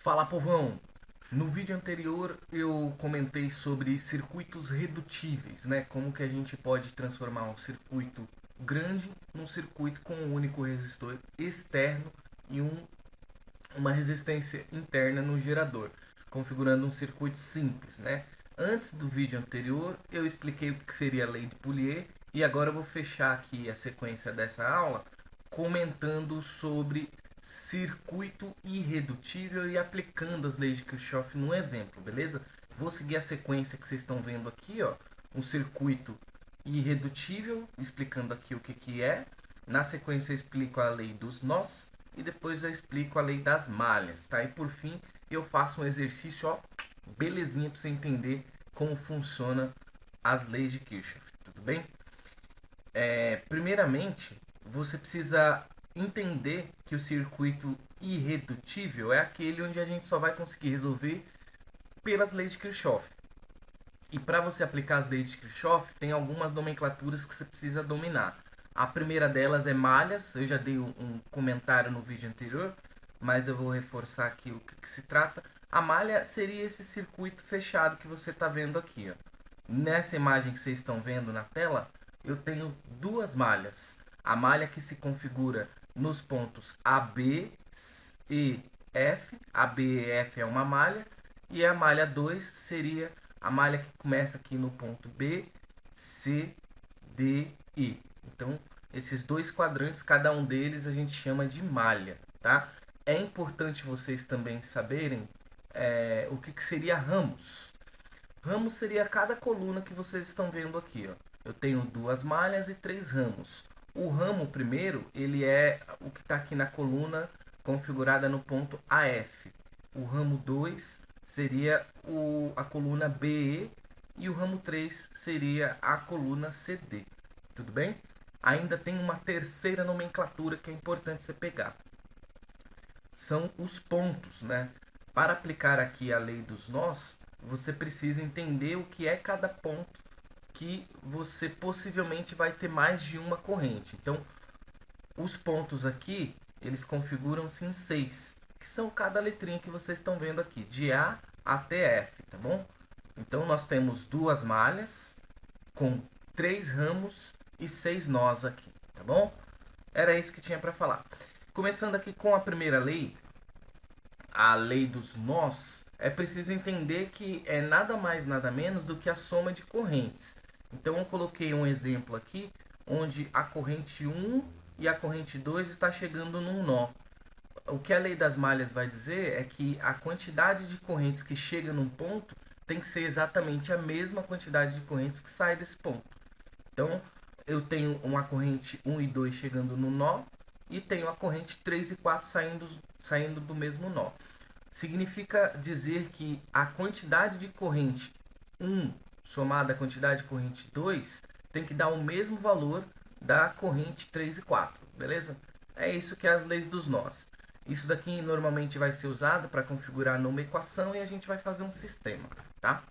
Fala, povão! No vídeo anterior eu comentei sobre circuitos redutíveis, né? Como que a gente pode transformar um circuito grande num circuito com um único resistor externo e uma resistência interna no gerador, configurando um circuito simples, né? Antes do vídeo anterior eu expliquei o que seria a lei de Poulier e agora eu vou fechar aqui a sequência dessa aula comentando sobre circuito irredutível e aplicando as leis de Kirchhoff no exemplo, beleza? Vou seguir a sequência que vocês estão vendo aqui, ó, um circuito irredutível, explicando aqui o que é. Na sequência eu explico a lei dos nós e depois eu explico a lei das malhas, tá? E por fim eu faço um exercício, ó, belezinha para você entender como funciona as leis de Kirchhoff, tudo bem? Primeiramente, você precisa entender que o circuito irredutível é aquele onde a gente só vai conseguir resolver pelas leis de Kirchhoff. E para você aplicar as leis de Kirchhoff, tem algumas nomenclaturas que você precisa dominar. A primeira delas é malhas, eu já dei um comentário no vídeo anterior, mas eu vou reforçar aqui o que se trata. A malha seria esse circuito fechado que você está vendo aqui, ó. Nessa imagem que vocês estão vendo na tela, eu tenho duas malhas. A malha que se configura nos pontos AB e F. A B e F é uma malha. E a malha 2 seria a malha que começa aqui no ponto B, C, D, E. Então, esses dois quadrantes, cada um deles a gente chama de malha, tá? É importante vocês também saberem o que seria ramos. Ramos seria cada coluna que vocês estão vendo aqui, ó. Eu tenho duas malhas e três ramos. O ramo primeiro, ele é o que está aqui na coluna configurada no ponto AF. O ramo 2 seria a coluna BE e o ramo 3 seria a coluna CD. Tudo bem? Ainda tem uma terceira nomenclatura que é importante você pegar. São os pontos, né? Para aplicar aqui a lei dos nós, você precisa entender o que é cada ponto que você possivelmente vai ter mais de uma corrente. Então, os pontos aqui, eles configuram-se em 6, que são cada letrinha que vocês estão vendo aqui, de A até F, tá bom? Então, nós temos duas malhas com 3 ramos e 6 nós aqui, tá bom? Era isso que tinha para falar. Começando aqui com a primeira lei, a lei dos nós, é preciso entender que é nada mais nada menos do que a soma de correntes. Então eu coloquei um exemplo aqui onde a corrente 1 e a corrente 2 está chegando num nó. O que a lei das malhas vai dizer é que a quantidade de correntes que chega num ponto tem que ser exatamente a mesma quantidade de correntes que sai desse ponto. Então eu tenho uma corrente 1 e 2 chegando no nó e tenho a corrente 3 e 4 saindo do mesmo nó. Significa dizer que a quantidade de corrente 1 somada à quantidade de corrente 2 tem que dar o mesmo valor da corrente 3 e 4, beleza? É isso que é as leis dos nós. Isso daqui normalmente vai ser usado para configurar numa equação e a gente vai fazer um sistema, tá?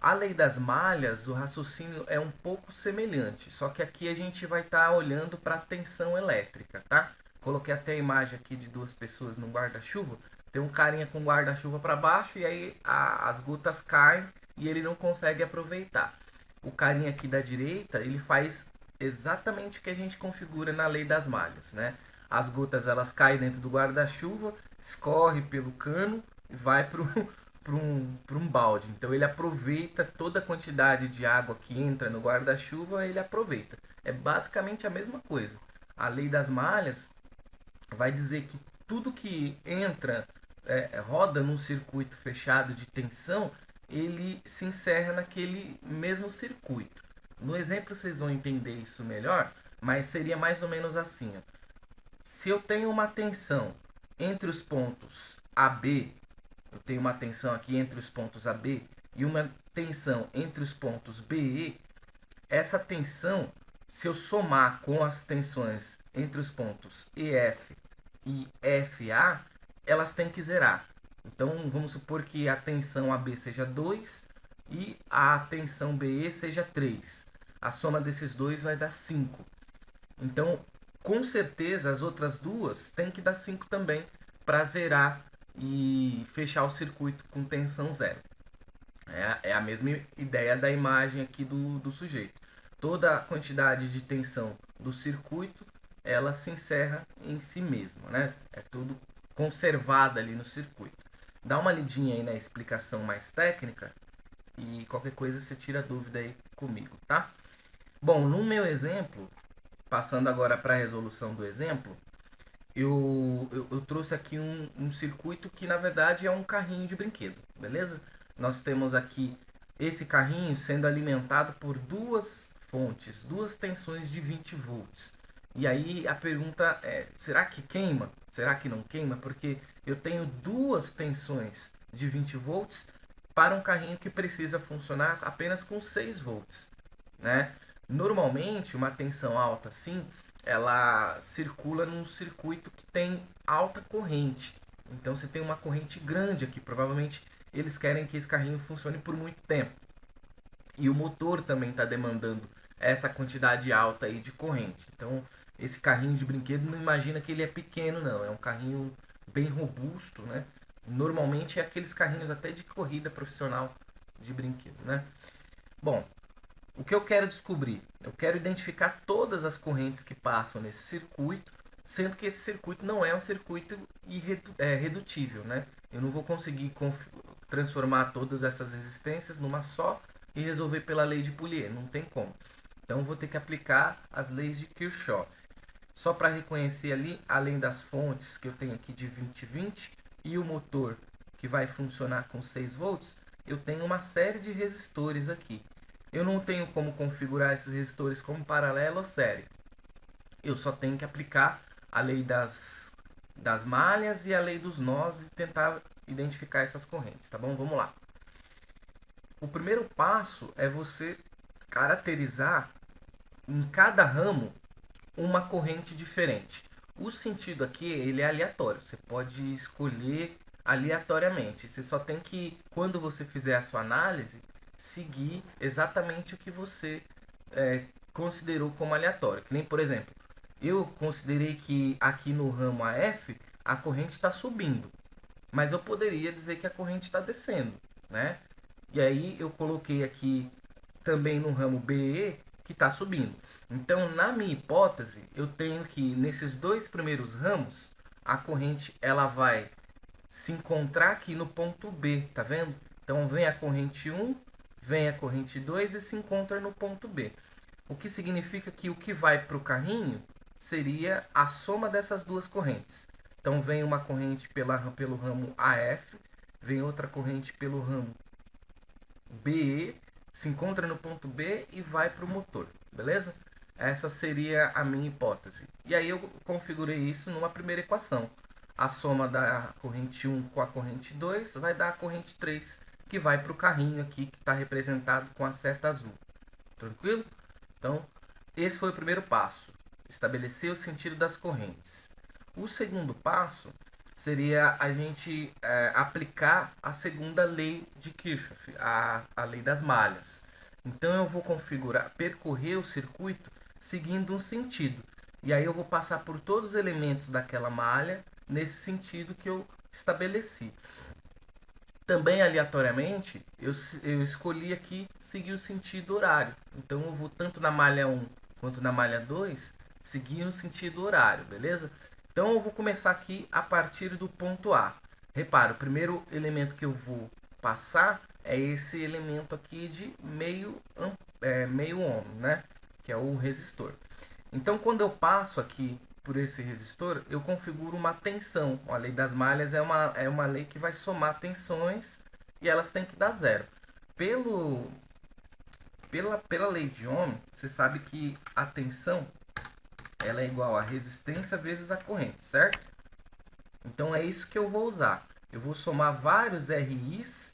A lei das malhas, o raciocínio é um pouco semelhante, só que aqui a gente vai estar olhando para a tensão elétrica, tá? Coloquei até a imagem aqui de duas pessoas num guarda-chuva. Tem um carinha com guarda-chuva para baixo e aí as gotas caem e ele não consegue aproveitar. O carinha aqui da direita, ele faz exatamente o que a gente configura na lei das malhas, né? As gotas elas caem dentro do guarda-chuva, escorre pelo cano e vai para um balde. Então ele aproveita toda a quantidade de água que entra no guarda-chuva, ele aproveita. É basicamente a mesma coisa. A lei das malhas vai dizer que tudo que entra, roda num circuito fechado de tensão, ele se encerra naquele mesmo circuito. No exemplo vocês vão entender isso melhor, mas seria mais ou menos assim. Ó. Se eu tenho uma tensão entre os pontos AB, eu tenho uma tensão aqui entre os pontos AB e uma tensão entre os pontos BE, essa tensão, se eu somar com as tensões entre os pontos EF e FA, elas têm que zerar. Então vamos supor que a tensão AB seja 2 e a tensão BE seja 3. A soma desses dois vai dar 5. Então, com certeza, as outras duas têm que dar 5 também para zerar e fechar o circuito com tensão zero. É a mesma ideia da imagem aqui do sujeito. Toda a quantidade de tensão do circuito, ela se encerra em si mesma, né? É tudo conservado ali no circuito. Dá uma lidinha aí na explicação mais técnica e qualquer coisa você tira dúvida aí comigo, tá? Bom, no meu exemplo, passando agora para a resolução do exemplo, eu trouxe aqui um circuito que na verdade é um carrinho de brinquedo, beleza? Nós temos aqui esse carrinho sendo alimentado por duas fontes, duas tensões de 20 volts. E aí a pergunta é, será que queima? Será que não queima? Porque eu tenho duas tensões de 20 volts para um carrinho que precisa funcionar apenas com 6 volts, né? Normalmente, uma tensão alta assim, ela circula num circuito que tem alta corrente. Então você tem uma corrente grande aqui. Provavelmente eles querem que esse carrinho funcione por muito tempo. E o motor também está demandando essa quantidade alta aí de corrente. Então esse carrinho de brinquedo não imagina que ele é pequeno, não. É um carrinho bem robusto, né? Normalmente é aqueles carrinhos até de corrida profissional de brinquedo, né? Bom, o que eu quero descobrir? Eu quero identificar todas as correntes que passam nesse circuito, sendo que esse circuito não é um circuito redutível, né? Eu não vou conseguir transformar todas essas resistências numa só e resolver pela lei de Poulier, não tem como. Então eu vou ter que aplicar as leis de Kirchhoff. Só para reconhecer ali, além das fontes que eu tenho aqui de 20/20 e o motor que vai funcionar com 6 volts, eu tenho uma série de resistores aqui. Eu não tenho como configurar esses resistores como paralelo ou série. Eu só tenho que aplicar a lei das malhas e a lei dos nós e tentar identificar essas correntes, tá bom? Vamos lá. O primeiro passo é você caracterizar em cada ramo uma corrente diferente. O sentido aqui ele é aleatório. Você pode escolher aleatoriamente. Você só tem que, quando você fizer a sua análise, seguir exatamente o que você considerou como aleatório. Que nem, por exemplo, eu considerei que aqui no ramo AF a corrente está subindo, mas eu poderia dizer que a corrente está descendo, né? E aí eu coloquei aqui também no ramo BE que está subindo. Então, na minha hipótese, eu tenho que nesses dois primeiros ramos a corrente ela vai se encontrar aqui no ponto B, tá vendo? Então vem a corrente 1, vem a corrente 2 e se encontra no ponto B. O que significa que o que vai para o carrinho seria a soma dessas duas correntes. Então vem uma corrente pelo ramo AF, vem outra corrente pelo ramo BE, se encontra no ponto B e vai para o motor, beleza? Essa seria a minha hipótese. E aí eu configurei isso numa primeira equação. A soma da corrente 1 com a corrente 2 vai dar a corrente 3, que vai para o carrinho aqui, que está representado com a seta azul. Tranquilo? Então, esse foi o primeiro passo. Estabelecer o sentido das correntes. O segundo passo seria a gente aplicar a segunda lei de Kirchhoff, a lei das malhas. Então eu vou percorrer o circuito seguindo um sentido. E aí eu vou passar por todos os elementos daquela malha nesse sentido que eu estabeleci. Também aleatoriamente, eu escolhi aqui seguir o sentido horário. Então eu vou tanto na malha 1 quanto na malha 2 seguir o sentido horário, beleza? Então eu vou começar aqui a partir do ponto A. Repara, o primeiro elemento que eu vou passar é esse elemento aqui de meio ohm, né? Que é o resistor. Então quando eu passo aqui por esse resistor, eu configuro uma tensão. A lei das malhas é uma lei que vai somar tensões e elas têm que dar zero. Pela lei de Ohm, você sabe que a tensão ela é igual a resistência vezes a corrente, certo? Então é isso que eu vou usar. Eu vou somar vários RIs,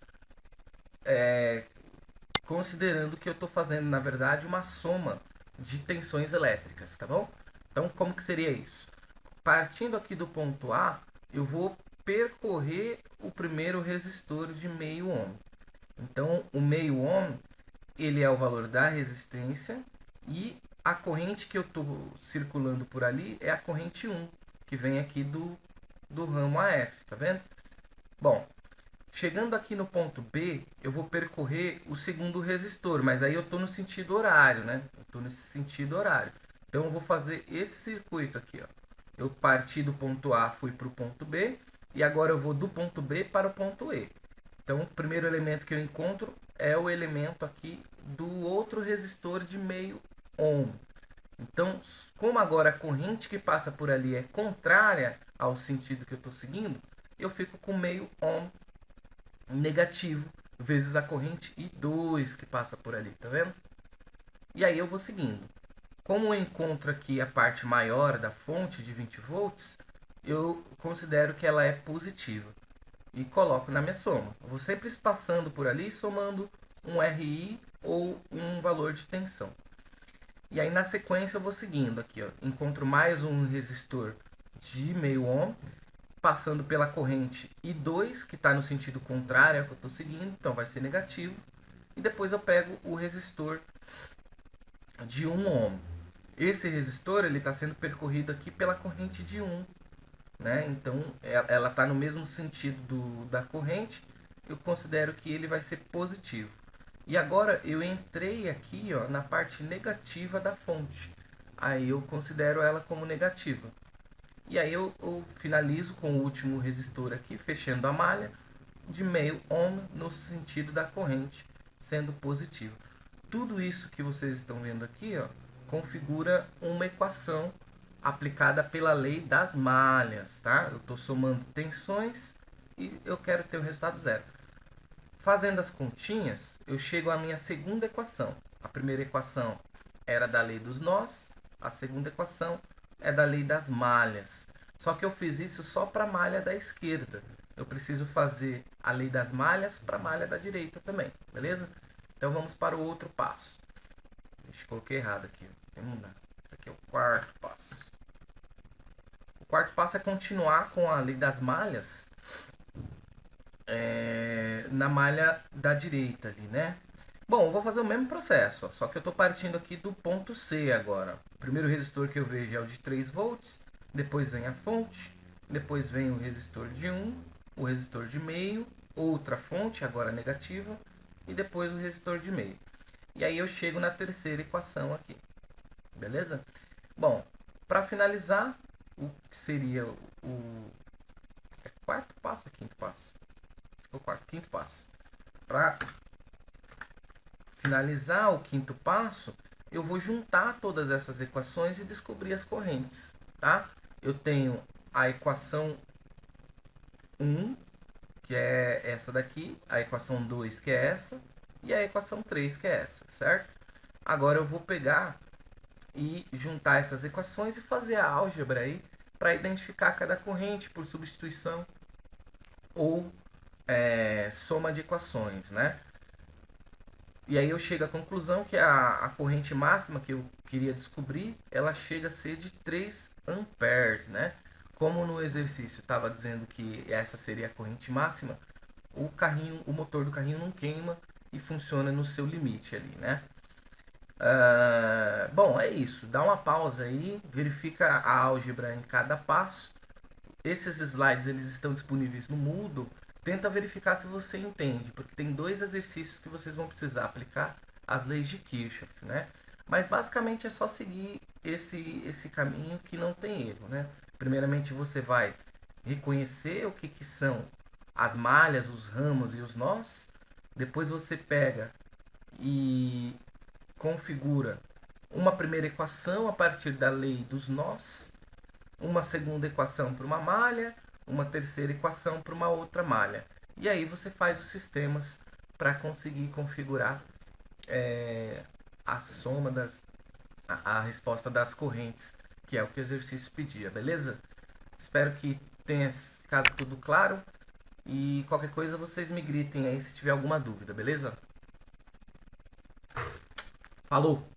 considerando que eu estou fazendo, na verdade, uma soma de tensões elétricas, tá bom? Então, como que seria isso? Partindo aqui do ponto A, eu vou percorrer o primeiro resistor de meio ohm. Então, o meio ohm, ele é o valor da resistência e a corrente que eu estou circulando por ali é a corrente 1, que vem aqui do ramo AF, tá vendo? Chegando aqui no ponto B, eu vou percorrer o segundo resistor, mas aí eu estou no sentido horário, né? Eu estou nesse sentido horário. Então eu vou fazer esse circuito aqui, ó. Eu parti do ponto A, fui para o ponto B, e agora eu vou do ponto B para o ponto E. Então o primeiro elemento que eu encontro é o elemento aqui do outro resistor de meio ohm. Então, como agora a corrente que passa por ali é contrária ao sentido que eu estou seguindo, eu fico com meio ohm negativo vezes a corrente I2 que passa por ali, tá vendo? E aí eu vou seguindo. Como eu encontro aqui a parte maior da fonte de 20 volts, eu considero que ela é positiva e coloco na minha soma. Eu vou sempre passando por ali, somando um RI ou um valor de tensão. E aí na sequência eu vou seguindo aqui, ó. Encontro mais um resistor de meio ohm, passando pela corrente I2, que está no sentido contrário ao que eu estou seguindo, então vai ser negativo. E depois eu pego o resistor de 1 ohm. Esse resistor está sendo percorrido aqui pela corrente de 1. Né? Então ela está no mesmo sentido da corrente, eu considero que ele vai ser positivo. E agora eu entrei aqui, ó, na parte negativa da fonte. Aí eu considero ela como negativa. E aí eu finalizo com o último resistor aqui, fechando a malha de meio ohm no sentido da corrente, sendo positivo. Tudo isso que vocês estão vendo aqui, ó, configura uma equação aplicada pela lei das malhas, tá? Eu estou somando tensões e eu quero ter o resultado zero. Fazendo as continhas, eu chego à minha segunda equação. A primeira equação era da lei dos nós, a segunda equação é da lei das malhas. Só que eu fiz isso só para a malha da esquerda. Eu preciso fazer a lei das malhas para a malha da direita também, beleza? Então vamos para o outro passo. Deixa eu coloquei errado aqui. Esse aqui é o quarto passo. O quarto passo é continuar com a lei das malhas na malha da direita ali, né? Bom, eu vou fazer o mesmo processo, ó, só que eu estou partindo aqui do ponto C agora. O primeiro resistor que eu vejo é o de 3 volts, depois vem a fonte, depois vem o resistor de 1, o resistor de meio, outra fonte, agora negativa, e depois o resistor de meio. E aí eu chego na terceira equação aqui, beleza? Bom, para finalizar, o que seria o quarto passo ou quinto passo? O quinto passo. Para finalizar o quinto passo, eu vou juntar todas essas equações e descobrir as correntes, tá? Eu tenho a equação 1, que é essa daqui, a equação 2, que é essa, e a equação 3, que é essa, certo? Agora eu vou pegar e juntar essas equações e fazer a álgebra aí para identificar cada corrente por substituição ou soma de equações, né? E aí eu chego à conclusão que a corrente máxima que eu queria descobrir, ela chega a ser de 3 amperes, né? Como no exercício estava dizendo que essa seria a corrente máxima, o motor do carrinho não queima e funciona no seu limite ali, né? Bom, é isso. Dá uma pausa aí, verifica a álgebra em cada passo. Esses slides eles estão disponíveis no Moodle. Tenta verificar se você entende, porque tem 2 exercícios que vocês vão precisar aplicar as leis de Kirchhoff, né? Mas basicamente é só seguir esse caminho que não tem erro, né? Primeiramente você vai reconhecer o que são as malhas, os ramos e os nós. Depois você pega e configura uma primeira equação a partir da lei dos nós, uma segunda equação para uma malha, uma terceira equação para uma outra malha. E aí você faz os sistemas para conseguir configurar a soma a resposta das correntes, que é o que o exercício pedia, beleza? Espero que tenha ficado tudo claro e qualquer coisa vocês me gritem aí se tiver alguma dúvida, beleza? Falou!